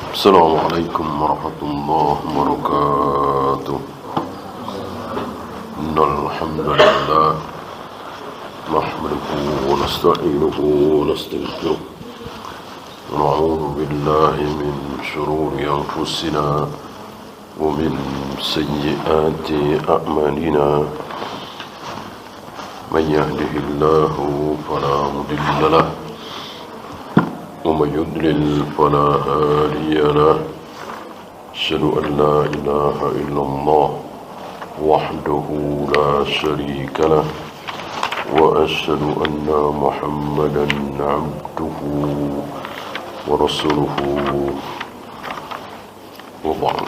السلام عليكم ورحمة الله وبركاته. إن الحمد لله نحمده ونستعينه ونستغفره ونعوذ بالله من شرور أنفسنا ومن سيئات أعمالنا. من يهده الله فلا مضل له ومن يضلل فلا هادي له. أشهد أن لا إله إلا الله وحده لا شريك له وأشهد أن محمدا عبده ورسوله وبعد.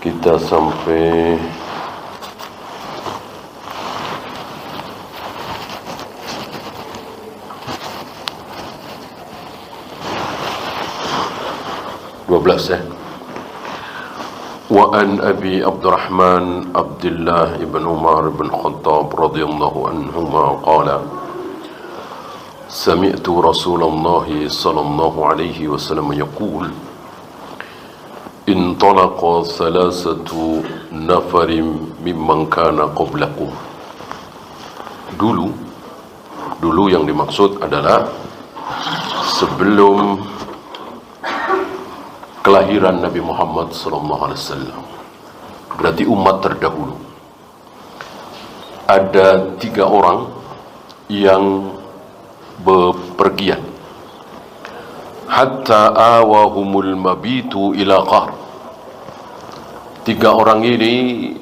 Kita sampai ya. Wa an Abi Abdurrahman Abdullah ibn Umar ibn Khattab radhiyallahu anhuma qala sami'tu Rasulullah sallallahu alaihi wasallam yaqul intalaqa thalathatu nafarin mimman kana qablakum. Dulu yang dimaksud adalah sebelum kelahiran Nabi Muhammad SAW, berarti umat terdahulu. Ada 3 orang yang bepergian. Hatta awahumul mabitu ila qahr. 3 orang ini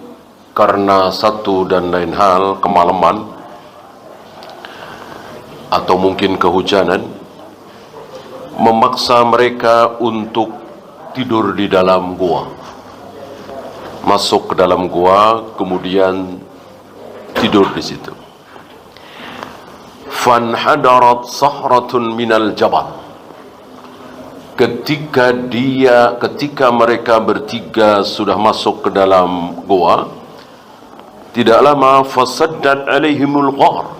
karena satu dan lain hal, kemalaman atau mungkin kehujanan, memaksa mereka untuk tidur di dalam gua. Masuk ke dalam gua, kemudian tidur di situ. Fanhadarat sahratun minal jabal. Ketika mereka bertiga sudah masuk ke dalam gua, tidak lama fasaddat alaihimul qahr.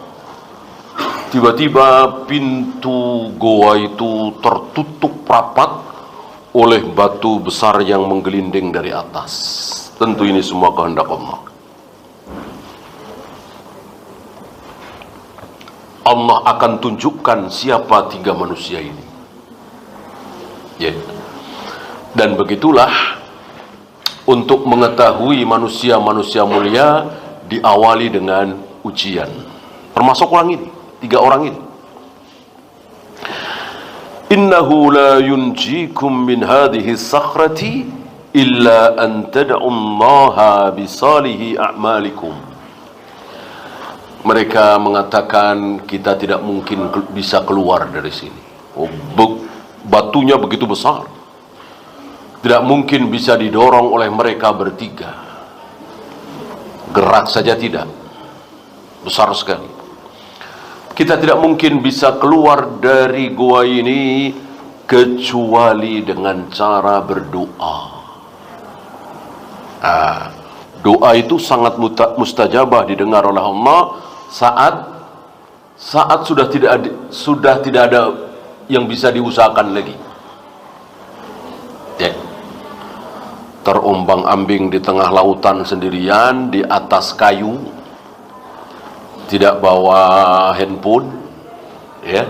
Tiba-tiba pintu gua itu tertutup rapat oleh batu besar yang menggelinding dari atas. Tentu ini semua kehendak Allah. Allah akan tunjukkan siapa 3 manusia ini. Ya. Dan begitulah, untuk mengetahui manusia-manusia mulia diawali dengan ujian. Termasuk orang ini, 3 orang ini. Innahu la yunjikum min hadhihi sakhrati illa an tad'u Allah bisalihi a'malikum. Mereka mengatakan kita tidak mungkin bisa keluar dari sini. Batunya begitu besar, tidak mungkin bisa didorong oleh mereka bertiga. Gerak saja tidak, besar sekali. Kita tidak mungkin bisa keluar dari gua ini kecuali dengan cara berdoa. Doa itu sangat mustajabah, didengar oleh Allah saat sudah tidak ada yang bisa diusahakan lagi. Ya. Terombang-ambing di tengah lautan sendirian di atas kayu, tidak bawa handphone, ya,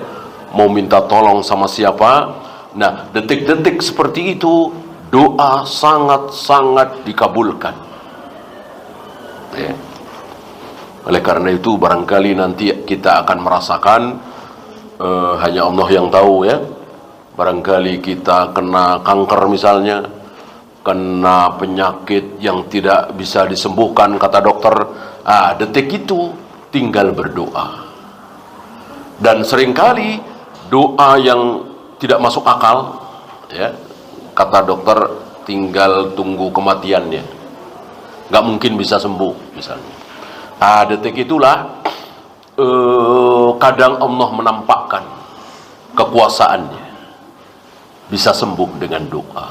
mau minta tolong sama siapa. Nah, detik-detik seperti itu doa sangat-sangat dikabulkan, ya. Oleh karena itu barangkali nanti kita akan merasakan, hanya Allah yang tahu, ya. Barangkali kita kena kanker misalnya, kena penyakit yang tidak bisa disembuhkan kata dokter, detik itu tinggal berdoa. Dan seringkali doa yang tidak masuk akal, ya, kata dokter tinggal tunggu kematiannya, nggak mungkin bisa sembuh misalnya. Detik itulah kadang Allah menampakkan kekuasaannya, bisa sembuh dengan doa,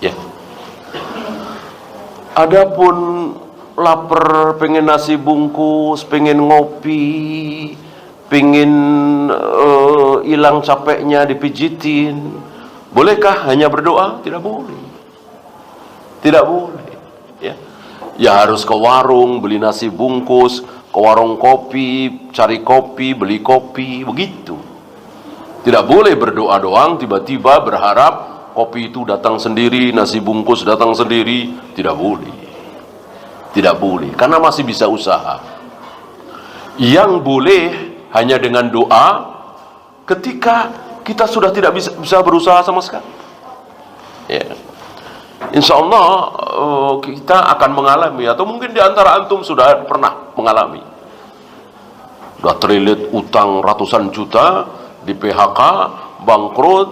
ya. Adapun lapar, pengen nasi bungkus, pengen ngopi, pingin hilang capeknya dipijitin, bolehkah hanya berdoa? Tidak boleh. Tidak boleh. Ya, ya harus ke warung beli nasi bungkus, ke warung kopi cari kopi, beli kopi, begitu. Tidak boleh berdoa doang tiba-tiba berharap kopi itu datang sendiri, nasi bungkus datang sendiri. Tidak boleh. Tidak boleh, karena masih bisa usaha. Yang boleh hanya dengan doa ketika kita sudah tidak bisa berusaha sama sekali. Ya. Insya Allah kita akan mengalami, atau mungkin di antara antum sudah pernah mengalami, sudah terlilit utang ratusan juta, di PHK, bangkrut,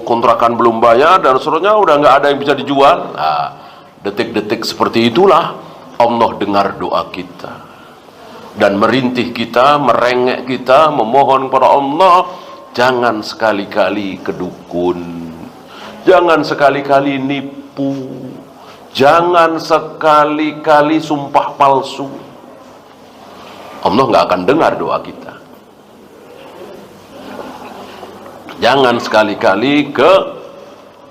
kontrakan belum bayar dan seterusnya, udah nggak ada yang bisa dijual. Nah, detik-detik seperti itulah Allah dengar doa kita dan merintih kita, merengek kita, memohon kepada Allah. Jangan sekali-kali kedukun, jangan sekali-kali nipu, jangan sekali-kali sumpah palsu. Allah nggak akan dengar doa kita. Jangan sekali-kali ke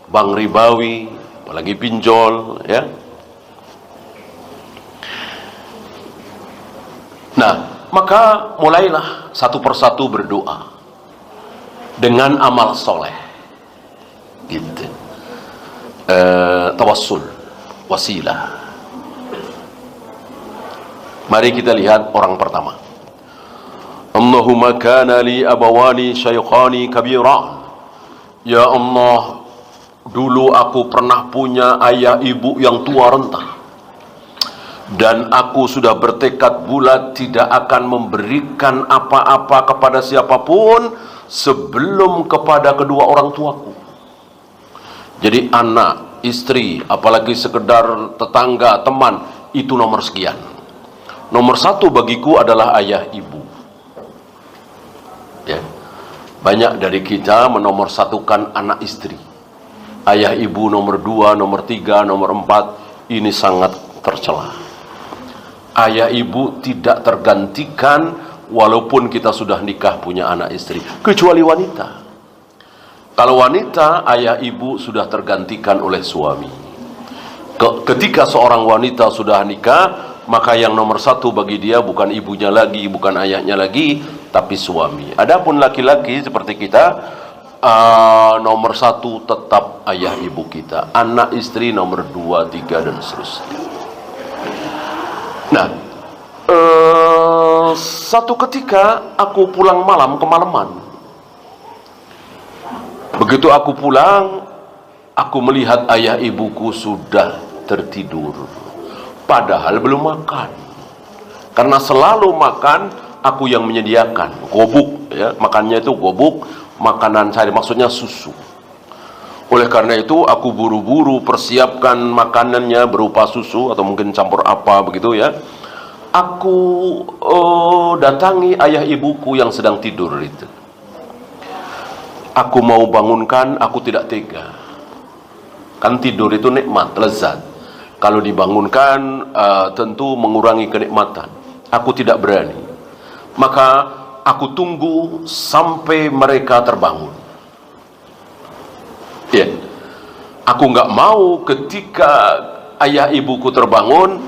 bank ribawi, apalagi pinjol, ya. Nah, maka mulailah satu persatu berdoa dengan amal soleh, gitu. Tawassul, wasilah. Mari kita lihat orang pertama. Allahumma kana li abawani syaikhani kabiran. Ya Allah, dulu aku pernah punya ayah ibu yang tua renta, dan aku sudah bertekad bulat tidak akan memberikan apa-apa kepada siapapun sebelum kepada kedua orang tuaku. Jadi anak, istri, apalagi sekedar tetangga, teman, itu nomor sekian. Nomor satu bagiku adalah ayah ibu. Ya. Banyak dari kita menomorsatukan anak istri. Ayah ibu nomor 2, nomor 3, nomor 4. Ini sangat tercela. Ayah ibu tidak tergantikan walaupun kita sudah nikah punya anak istri, kecuali wanita. Kalau wanita, ayah ibu sudah tergantikan oleh suami. Ketika seorang wanita sudah nikah, maka yang nomor satu bagi dia bukan ibunya lagi, bukan ayahnya lagi, tapi suami. Adapun laki-laki seperti kita, nomor satu tetap ayah ibu kita. Anak istri nomor 2, 3 dan seterusnya. Nah, satu ketika aku pulang malam, kemalaman. Begitu aku pulang, aku melihat ayah ibuku sudah tertidur, padahal belum makan. Karena selalu makan aku yang menyediakan, gobuk, ya, makannya itu gobuk, makanan sehari, maksudnya susu. Oleh karena itu aku buru-buru persiapkan makanannya berupa susu atau mungkin campur apa begitu, ya. Aku datangi ayah ibuku yang sedang tidur itu. Aku mau bangunkan, aku tidak tega. Kan tidur itu nikmat, lezat. Kalau dibangunkan tentu mengurangi kenikmatan. Aku tidak berani. Maka aku tunggu sampai mereka terbangun. Ya, aku nggak mau ketika ayah ibuku terbangun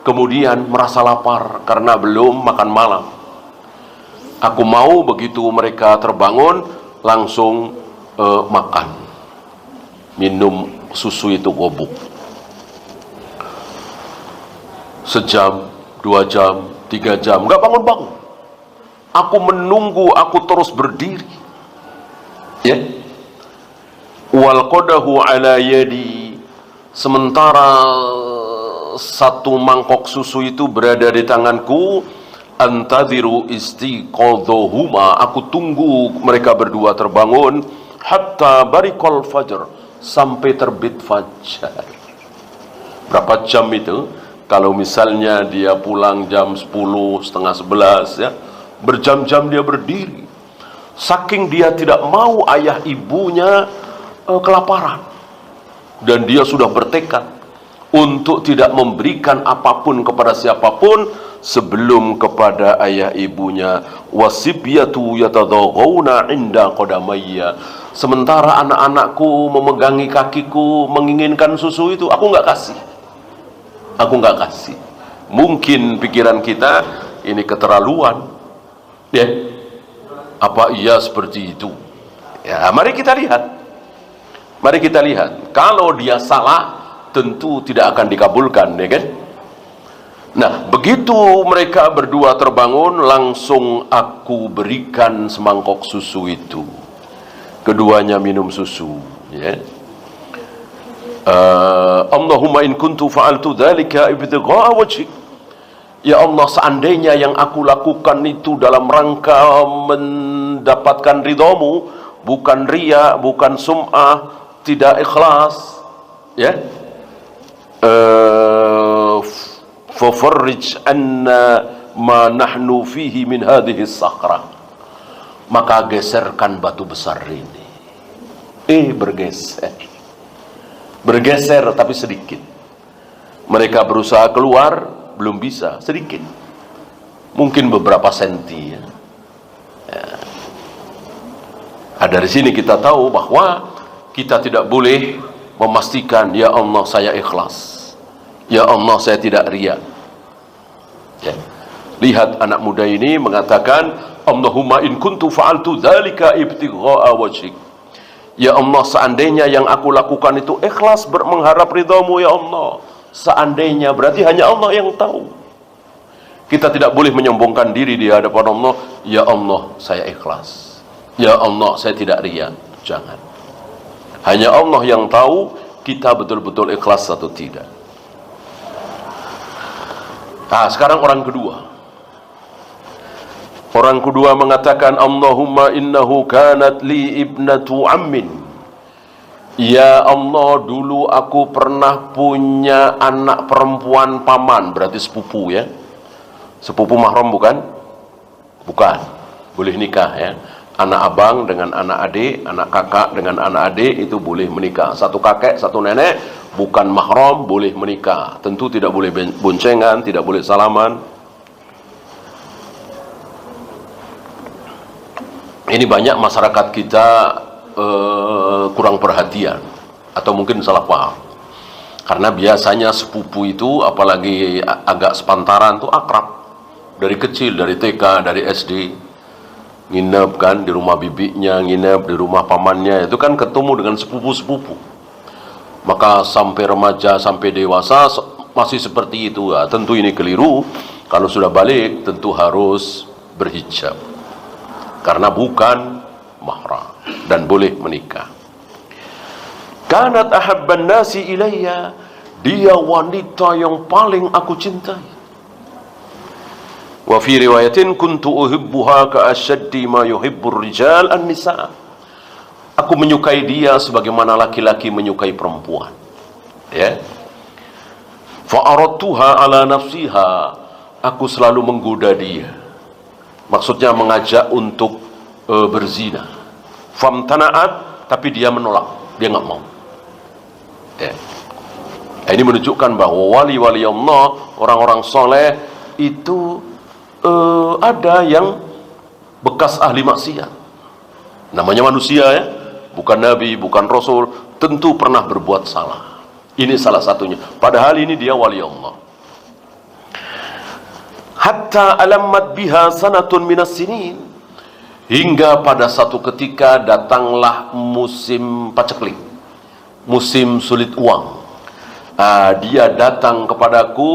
kemudian merasa lapar karena belum makan malam. Aku mau begitu mereka terbangun langsung makan, minum susu itu gobuk. Sejam, 2 jam, 3 jam, nggak bangun-bangun. Aku menunggu, aku terus berdiri. Ya. Wal qadahu ala yadi. Sementara satu mangkok susu itu berada di tanganku, antadhiru istiqadhahuma, aku tunggu mereka berdua terbangun, hatta barikal fajr, sampai terbit fajar. Berapa jam itu? Kalau misalnya dia pulang jam 10, setengah 11, ya, berjam-jam dia berdiri. Saking dia tidak mau ayah ibunya kelaparan, dan dia sudah bertekad untuk tidak memberikan apapun kepada siapapun sebelum kepada ayah ibunya. Wasibyatu yatadhaghawna 'inda qadamayya. Sementara anak-anakku memegangi kakiku, menginginkan susu itu, aku nggak kasih. Aku nggak kasih. Mungkin pikiran kita ini keterlaluan, ya. Apa iya seperti itu? Ya, mari kita lihat. Mari kita lihat. Kalau dia salah, tentu tidak akan dikabulkan, ya kan? Nah, begitu mereka berdua terbangun, langsung aku berikan semangkok susu itu. Keduanya minum susu, ya. Allahumma in kuntu fa'altu dzalika ibtigha'a wajhik. Ya Allah, seandainya yang aku lakukan itu dalam rangka mendapatkan ridhamu, bukan riya, bukan sum'ah, tidak ikhlas, ya. Fafarrij anna ma nahnu fihi min hadhihi as-sakhrah. Maka geserkan batu besar ini. Bergeser tapi sedikit. Mereka berusaha keluar, belum bisa, sedikit. Mungkin beberapa senti, ya. Dari sini kita tahu bahwa kita tidak boleh memastikan, ya Allah saya ikhlas, ya Allah saya tidak riya, ya. Lihat anak muda ini mengatakan, Allahumma in kuntu fa'altu dzalika ibtigha'a wajhik. Ya Allah, seandainya yang aku lakukan itu ikhlas mengharap ridhamu, ya Allah. Seandainya, berarti hanya Allah yang tahu. Kita tidak boleh menyombongkan diri di hadapan Allah, ya Allah saya ikhlas, ya Allah saya tidak riya. Jangan. Hanya Allah yang tahu kita betul-betul ikhlas atau tidak. Nah, sekarang orang kedua. Orang kedua mengatakan, Allahumma innahu kanat li ibnatu ammin. Ya Allah, dulu aku pernah punya anak perempuan paman, berarti sepupu, ya. Sepupu mahram bukan? Bukan. Boleh nikah, ya. Anak abang dengan anak adik, anak kakak dengan anak adik itu boleh menikah. Satu kakek, satu nenek, bukan mahram, boleh menikah. Tentu tidak boleh boncengan, tidak boleh salaman. Ini banyak masyarakat kita kurang perhatian atau mungkin salah paham. Karena biasanya sepupu itu, apalagi agak sepantaran tuh akrab. Dari kecil, dari TK, dari SD, nginep kan di rumah bibinya, nginep di rumah pamannya, itu kan ketemu dengan sepupu-sepupu. Maka sampai remaja, sampai dewasa masih seperti itu. Ya, tentu ini keliru. Kalau sudah balik tentu harus berhijab, karena bukan mahram dan boleh menikah. Kanat ahabban nasi ilayya, dia wanita yang paling aku cintai. Wa fi riwayatin kuntu uhibbuha ka ashaddi ma yuhibbur rijal an-nisa. Aku menyukai dia sebagaimana laki-laki menyukai perempuan. Ya. Fa aradtuha ala nafsiha. Aku selalu menggoda dia. Maksudnya mengajak untuk berzina. Famtana'at, tapi dia menolak, dia nggak mau. Ya. Ini menunjukkan bahwa wali-wali Allah, orang-orang soleh itu ada yang bekas ahli maksiat. Namanya manusia, ya, bukan nabi, bukan rasul, tentu pernah berbuat salah. Ini salah satunya. Padahal ini dia wali Allah. Hatta alammat biha sanatun minas sinin, hingga pada satu ketika datanglah musim paceklik, musim sulit uang. Dia datang kepadaku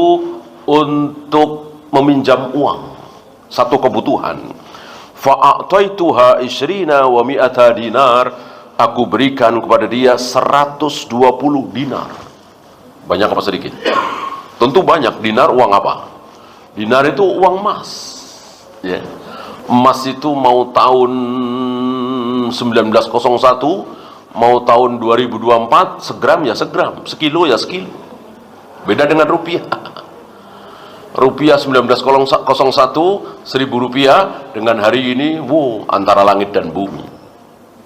untuk meminjam uang, satu kebutuhan. Fa'ataituha 20 wa 100 dinar. Aku berikan kepada dia 120 dinar. Banyak apa sedikit? Tentu banyak. Dinar uang apa? Dinar itu uang emas, ya. Emas itu mau tahun 1901, mau tahun 2024, segram ya segram, sekilo ya sekilo. Beda dengan rupiah. Rupiah 1901, 1000 rupiah dengan hari ini, antara langit dan bumi.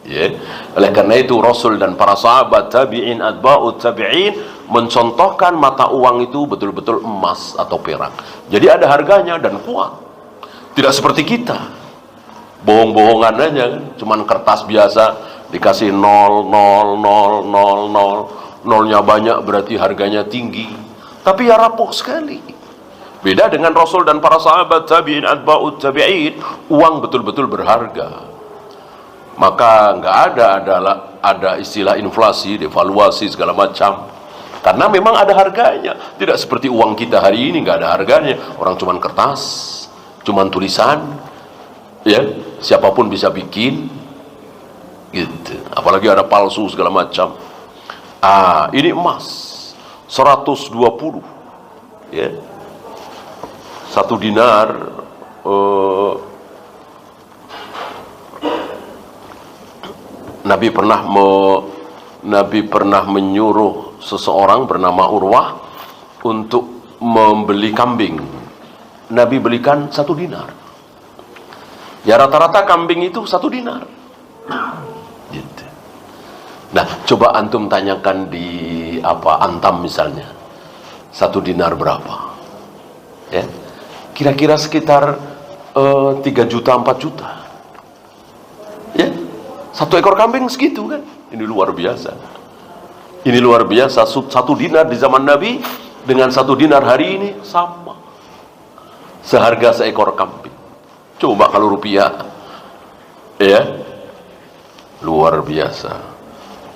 Ya. Oleh karena itu Rasul dan para sahabat, tabi'in, atba'ut tabi'in mencontohkan mata uang itu betul-betul emas atau perak. Jadi ada harganya dan kuat. Tidak seperti kita, bohong-bohongan aja kan, cuman kertas biasa dikasih 0, 0, 0, 0, 0, nolnya banyak berarti harganya tinggi, tapi ya rapuh sekali. Beda dengan Rasul dan para sahabat, tabi'in, atba'ut tabi'in, uang betul-betul berharga. Maka nggak ada istilah inflasi, devaluasi segala macam, karena memang ada harganya. Tidak seperti uang kita hari ini, nggak ada harganya, orang cuman kertas, cuman tulisan, ya siapapun bisa bikin, gitu. Apalagi ada palsu segala macam. Ini emas 120, ya, 1 dinar. Nabi pernah menyuruh seseorang bernama Urwah untuk membeli kambing. Nabi belikan 1 dinar. Ya rata-rata kambing itu 1 dinar. Gitu. Nah, coba antum tanyakan di Antam misalnya, 1 dinar berapa? Ya, kira-kira sekitar 3 juta, 4 juta. Ya, 1 ekor kambing segitu kan? Ini luar biasa. Ini luar biasa. 1 dinar di zaman Nabi dengan 1 dinar hari ini sama. Seharga seekor kambing. Coba kalau rupiah, ya, luar biasa.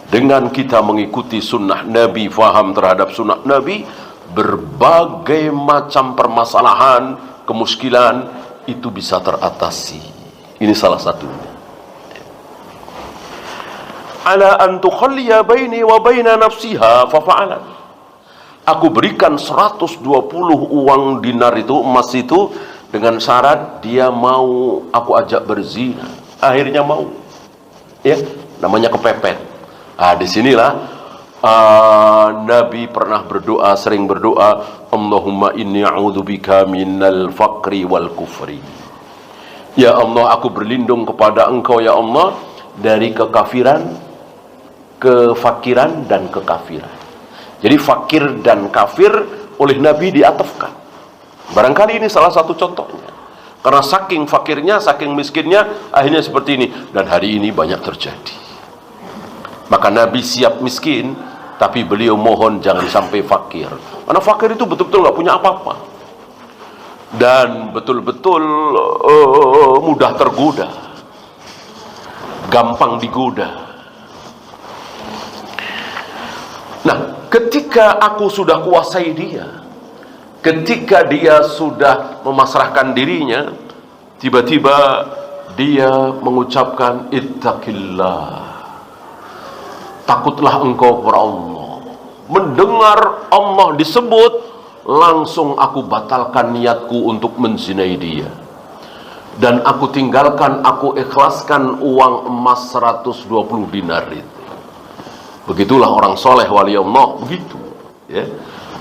Dengan kita mengikuti sunnah Nabi, faham terhadap sunnah Nabi, berbagai macam permasalahan, kemuskilan itu bisa teratasi. Ini salah satunya. Ala an tukhalliya baini wa baina nafsiha fafa'alat. Aku berikan 120 uang dinar itu, emas itu, dengan syarat dia mau aku ajak berzina. Akhirnya mau. Ya, namanya kepepet. Disinilah Nabi pernah berdoa, sering berdoa, Allahumma inni a'udzubika minal faqri wal kufri. Ya Allah, aku berlindung kepada Engkau ya Allah dari kekafiran, kefakiran dan kekafiran. Jadi fakir dan kafir oleh Nabi diatafkan. Barangkali ini salah satu contohnya. Karena saking fakirnya, saking miskinnya, akhirnya seperti ini. Dan hari ini banyak terjadi. Maka Nabi siap miskin, tapi beliau mohon jangan sampai fakir. Karena fakir itu betul-betul nggak punya apa-apa. Dan betul-betul mudah tergoda. Gampang digoda. Nah, ketika aku sudah kuasai dia, ketika dia sudah memasrahkan dirinya, tiba-tiba dia mengucapkan ittaqillah, takutlah engkau kepada Allah. Mendengar Allah disebut, langsung aku batalkan niatku untuk menzinai dia, dan aku tinggalkan, aku ikhlaskan uang emas 120 dinar itu. Begitulah orang soleh wali Allah, begitu, ya.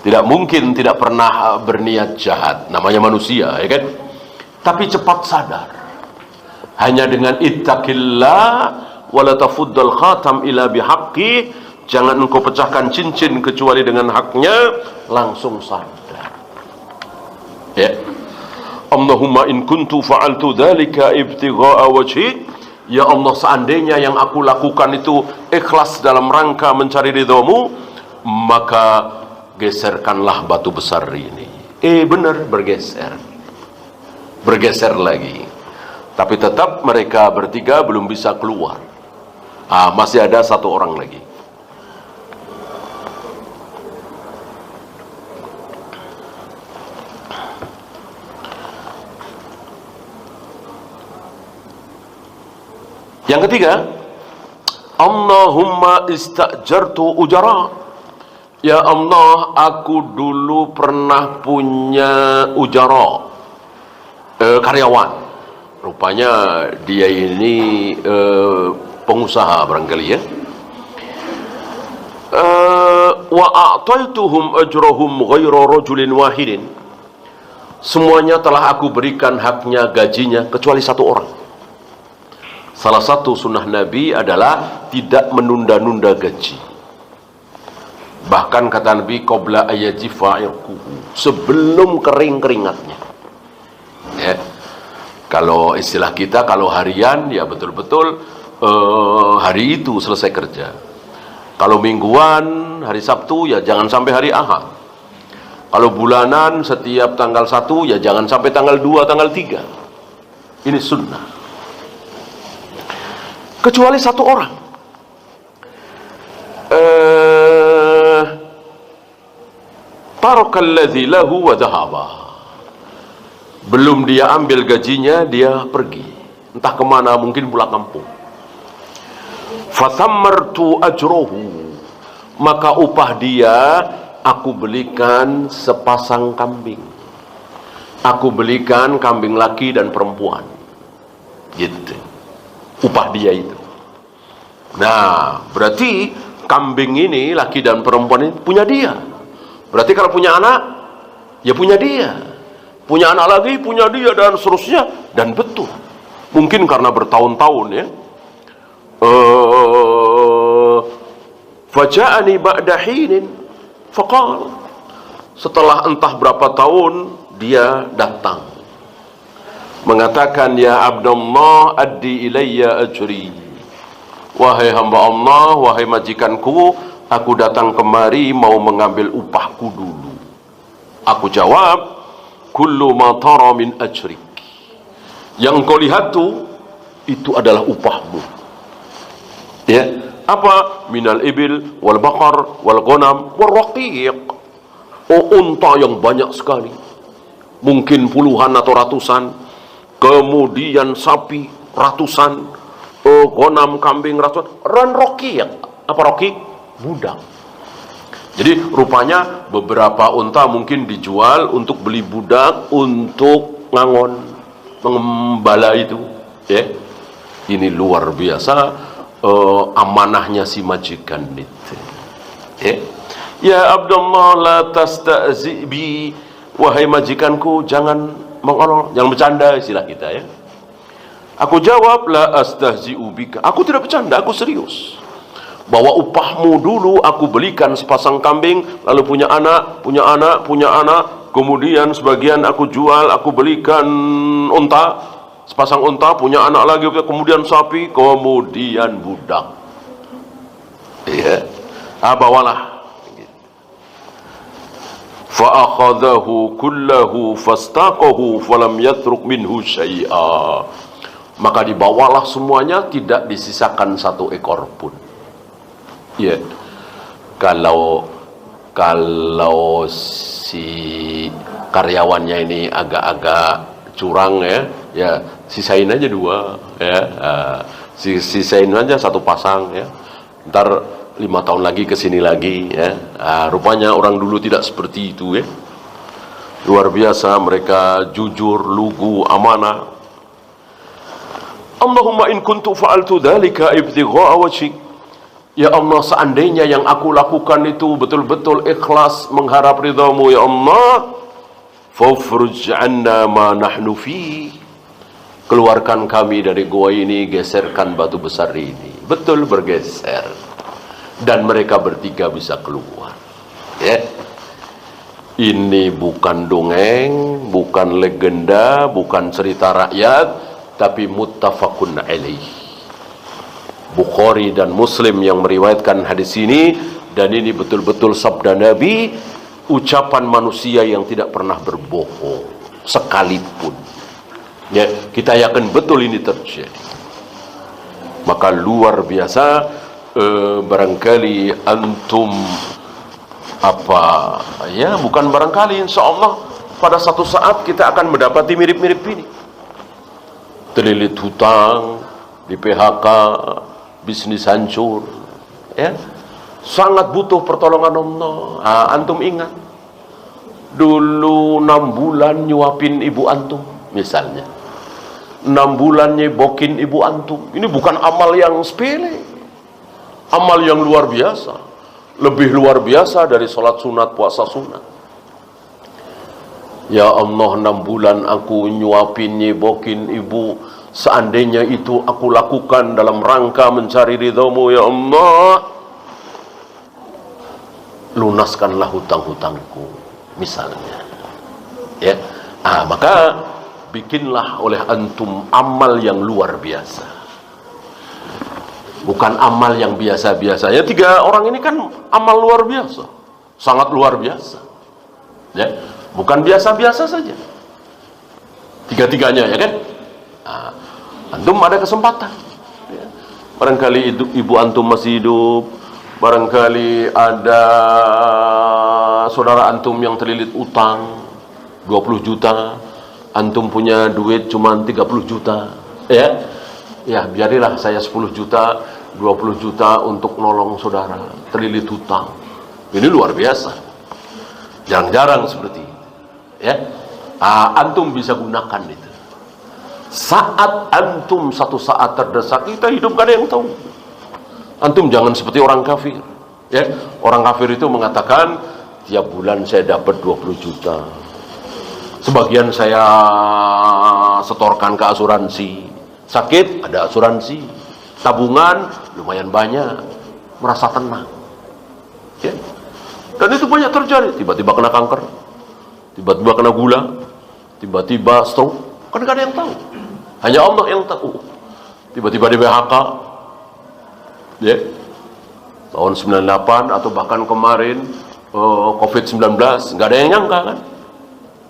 Tidak mungkin tidak pernah berniat jahat, namanya manusia, ya kan? Tapi cepat sadar, hanya dengan ittaqillah wala tafuddal khatam ila bihaqqi, jangan engkau pecahkan cincin kecuali dengan haknya, langsung sadar. Ya. Allahumma in kuntu fa'altu dzalika ibtigha'a wajhik. Ya Allah, seandainya yang aku lakukan itu ikhlas dalam rangka mencari ridhamu, maka geserkanlah batu besar ini. Benar, bergeser lagi. Tapi tetap mereka bertiga belum bisa keluar. Masih ada 1 orang lagi. Yang ketiga, Allahumma istajartu ujara. Ya Allah, aku dulu pernah punya ujara, karyawan. Rupanya dia ini pengusaha barangkali, ya. Wa a'taituhum ajrahum ghaira rajulin wahidin. Semuanya telah aku berikan haknya, gajinya, kecuali 1 orang. Salah satu sunnah Nabi adalah tidak menunda-nunda gaji. Bahkan kata Nabi, qabla ayajifa irquhu, sebelum kering keringatnya. Ya. Kalau istilah kita, kalau harian ya betul-betul hari itu selesai kerja. Kalau mingguan, hari Sabtu ya jangan sampai hari Ahad. Kalau bulanan setiap tanggal 1 ya jangan sampai tanggal 2, tanggal 3. Ini sunnah. Kecuali satu orang. Tarakalladzi lahu wa dhahaba. Belum dia ambil gajinya, dia pergi. Entah kemana, mungkin pulang kampung. Fathammartu ajrohu, maka upah dia aku belikan sepasang kambing. Aku belikan kambing laki dan perempuan. Gitu. Upah dia itu. Nah, berarti kambing ini, laki dan perempuan ini punya dia. Berarti kalau punya anak, ya punya dia. Punya anak lagi, punya dia, dan seterusnya. Dan betul. Mungkin karena bertahun-tahun ya. Faja'ani ba'da hinin faqal, setelah entah berapa tahun dia datang mengatakan, ya Abdullah addi ilayya ajri, wahai hamba Allah, wahai majikanku, aku datang kemari mau mengambil upahku dulu. Aku jawab, kullu ma tara min ajrik, yang kau lihat tuh itu adalah upahmu. Ya, apa? Minal ibil wal baqar wal ghanam wal raqiq. Oh, unta yang banyak sekali, mungkin puluhan atau ratusan. Kemudian sapi ratusan, ghanam, kambing ratusan, dan raqiq. Apa raqiq? Budak. Jadi rupanya beberapa unta mungkin dijual untuk beli budak untuk ngangon, mengembala itu. Ya, ini luar biasa. Amanahnya si majikan itu. Ya Abdullah la tasta'zi bi, wahai majikanku jangan mengolok, jangan bercanda, istilah kita ya. Aku jawab, la astahzi'u bika, aku tidak bercanda, aku serius. Bahwa upahmu dulu aku belikan sepasang kambing, lalu punya anak, kemudian sebagian aku jual, aku belikan unta, sepasang unta, punya anak lagi, kemudian sapi, kemudian budak. Ya, bawalah. Fa'akhadhahu kullahu fastaqahu falam yatruk minhu syai'a. Maka dibawalah semuanya, tidak disisakan satu ekor pun. Ya, kalau si karyawannya ini agak-agak curang ya sisain aja 2 ya, sisain aja 1 pasang ya, ntar 5 tahun lagi kesini lagi ya. Rupanya orang dulu tidak seperti itu ya, luar biasa, mereka jujur, lugu, amanah. Allahumma in kuntu fa'altu dhalika ibtigha'a wajhik, ya Allah, seandainya yang aku lakukan itu betul-betul ikhlas mengharap ridhamu ya Allah, fafruj 'anna ma nahnu fi, keluarkan kami dari gua ini, geserkan batu besar ini. Betul, bergeser, dan mereka bertiga bisa keluar ya. Ini bukan dongeng, bukan legenda, bukan cerita rakyat, tapi muttafaqun alaih. Bukhari dan Muslim yang meriwayatkan hadis ini, dan ini betul-betul sabda Nabi, ucapan manusia yang tidak pernah berbohong sekalipun. Ya, kita yakin betul ini terjadi. Maka luar biasa, barangkali antum bukan barangkali, insya Allah pada satu saat kita akan mendapati mirip-mirip ini. Terlilit hutang, di PHK, bisnis hancur, ya, sangat butuh pertolongan Allah. Antum ingat dulu 6 bulan nyuapin ibu antum misalnya, 6 bulan nyebokin ibu antum, ini bukan amal yang sepele, amal yang luar biasa, lebih luar biasa dari sholat sunat, puasa sunat. Ya Allah, 6 bulan aku nyuapin, nyebokin ibu, seandainya itu aku lakukan dalam rangka mencari ridhamu ya Allah, lunaskanlah hutang-hutangku, misalnya. Ya, maka bikinlah oleh antum amal yang luar biasa. Bukan amal yang biasa-biasa. Ya, 3 orang ini kan amal luar biasa, sangat luar biasa. Ya, bukan biasa-biasa saja. 3-tiganya, ya kan? Antum ada kesempatan. Ya. Barangkali ibu antum masih hidup, barangkali ada saudara antum yang terlilit utang 20 juta, antum punya duit cuma 30 juta, ya biarilah saya 10 juta, 20 juta untuk nolong saudara terlilit hutang. Ini luar biasa, jarang-jarang seperti ini, ya. Antum bisa gunakan itu. Saat antum satu saat terdesak, kita hidup gak ada yang tahu. Antum jangan seperti orang kafir, ya. Orang kafir itu mengatakan tiap bulan saya dapat 20 juta, sebagian saya setorkan ke asuransi, sakit ada asuransi, tabungan lumayan banyak, merasa tenang, ya. Dan itu banyak terjadi. Tiba-tiba kena kanker, tiba-tiba kena gula, tiba-tiba stroke, kan gak ada yang tahu, hanya Allah yang tahu. Tiba-tiba di PHK, ya, tahun 98 atau bahkan kemarin COVID-19, nggak ada yang nyangka kan,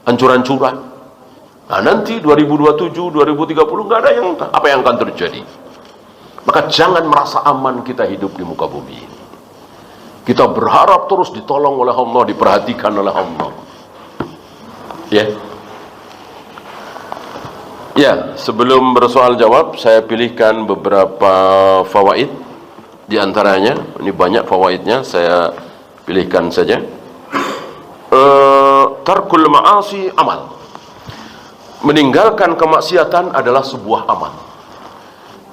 hancur-hancuran. Nah, nanti 2027, 2030 nggak ada yang tahu apa yang akan terjadi. Maka jangan merasa aman kita hidup di muka bumi ini. Kita berharap terus ditolong oleh Allah, diperhatikan oleh Allah. Ya. Ya, sebelum bersoal jawab, saya pilihkan beberapa fawaid. Di antaranya, ini banyak fawaidnya, saya pilihkan saja. Tarkul ma'asi amal. Meninggalkan kemaksiatan adalah sebuah amal.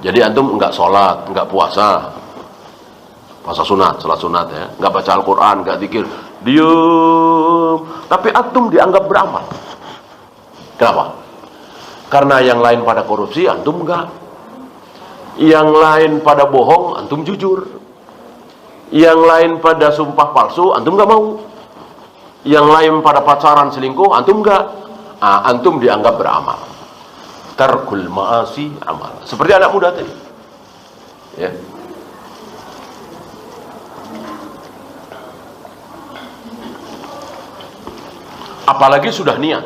Jadi antum enggak sholat, enggak puasa sunat, salat sunat, ya, enggak baca Al-Quran, enggak zikir, diam, tapi antum dianggap beramal. Kenapa? Karena yang lain pada korupsi, antum enggak. Yang lain pada bohong, antum jujur. Yang lain pada sumpah palsu, antum enggak mau. Yang lain pada pacaran selingkuh, antum enggak. Antum dianggap beramal. Tarkul ma'asi amal. Seperti anak muda tadi, ya. Apalagi sudah niat.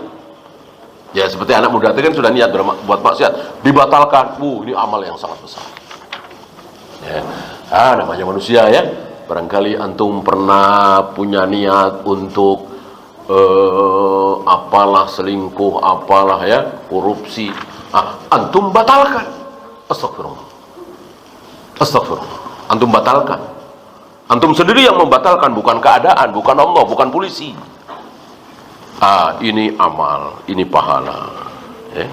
Ya, seperti anak muda tadi kan sudah niat buat maksiat, dibatalkan. Ini amal yang sangat besar. Ya. Namanya manusia, ya. Barangkali antum pernah punya niat untuk apalah selingkuh, apalah, ya, korupsi. Antum batalkan. Astagfirullah. Antum batalkan. Antum sendiri yang membatalkan, bukan keadaan, bukan Allah, bukan polisi. Ini amal, ini pahala, ya.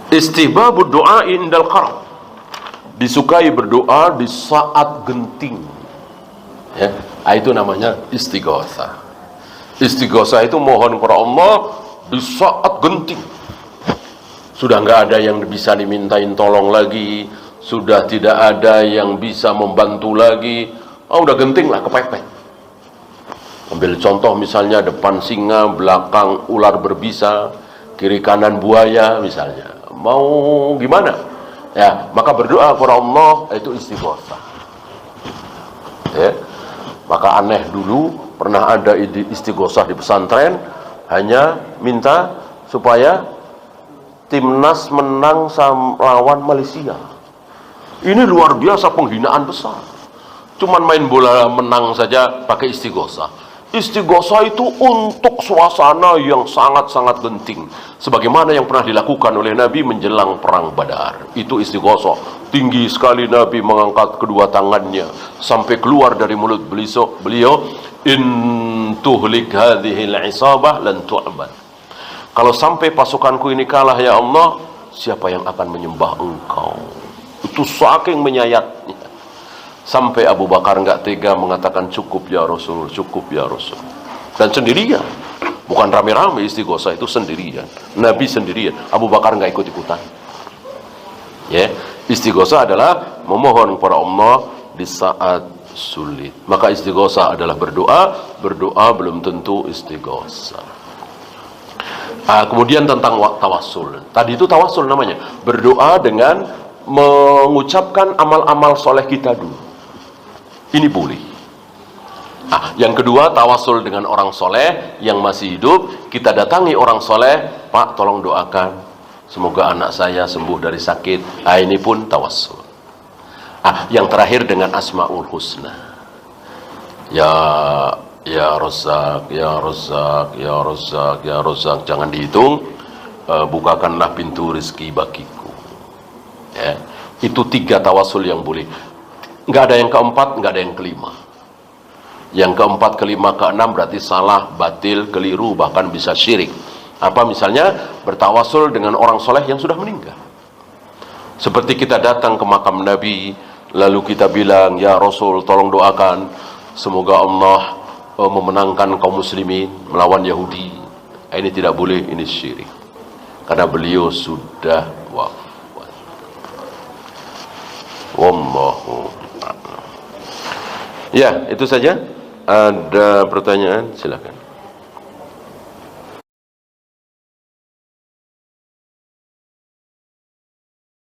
Istihbabud du'a indal qarab. Disukai berdoa di saat genting, ya. Itu namanya istighosah. Istighosah itu mohon kepada Allah di saat genting. Sudah nggak ada yang bisa dimintain tolong lagi, sudah tidak ada yang bisa membantu lagi. Udah genting lah, kepepet. Ambil contoh misalnya, depan singa, belakang ular berbisa, kiri kanan buaya misalnya. Mau gimana? Ya, maka berdoa kepada Allah itu istighosah. Ya. Maka aneh dulu pernah ada istighosah di pesantren, hanya minta supaya timnas menang lawan Malaysia. Ini luar biasa, penghinaan besar. Cuman main bola menang saja pakai istighosah. Istighosah itu untuk suasana yang sangat-sangat genting, sebagaimana yang pernah dilakukan oleh Nabi menjelang perang Badar. Itu istighosah. Tinggi sekali Nabi mengangkat kedua tangannya sampai keluar dari mulut beliau, in tuhlik hadhil isabah lan tu'bad. Kalau sampai pasukanku ini kalah, ya Allah, siapa yang akan menyembah engkau? Itu saking menyayatnya. Sampai Abu Bakar nggak tega mengatakan, cukup ya Rasul, cukup ya Rasul. Dan sendirian, bukan rame-rame istighosah, itu sendirian. Nabi sendirian, Abu Bakar nggak ikut-ikutan. Ya, Istighosah adalah memohon kepada Allah di saat sulit. Maka istighosah adalah berdoa, berdoa belum tentu istighosah. Kemudian tentang tawassul. Tadi itu tawassul namanya, berdoa dengan mengucapkan amal-amal soleh kita dulu. Ini boleh. Yang kedua, tawassul dengan orang soleh yang masih hidup. Kita datangi orang soleh, Pak tolong doakan semoga anak saya sembuh dari sakit. Ini pun tawassul. Yang terakhir dengan Asmaul Husna. Ya Razzaq, ya Razzaq, ya Razzaq, ya Razzaq. Jangan dihitung. Bukakanlah pintu rezeki bagiku. Ya. Itu 3 tawassul yang boleh. Nggak ada yang keempat, nggak ada yang kelima. Yang keempat, kelima, keenam berarti salah, batil, keliru, bahkan bisa syirik. Misalnya bertawassul dengan orang soleh yang sudah meninggal. Seperti kita datang ke makam Nabi, lalu kita bilang, ya Rasul tolong doakan semoga Allah memenangkan kaum muslimin melawan Yahudi. Ini tidak boleh, ini syirik. Karena beliau sudah wafat. Wallahu a'lam. Ya, itu saja. Ada pertanyaan? Silakan.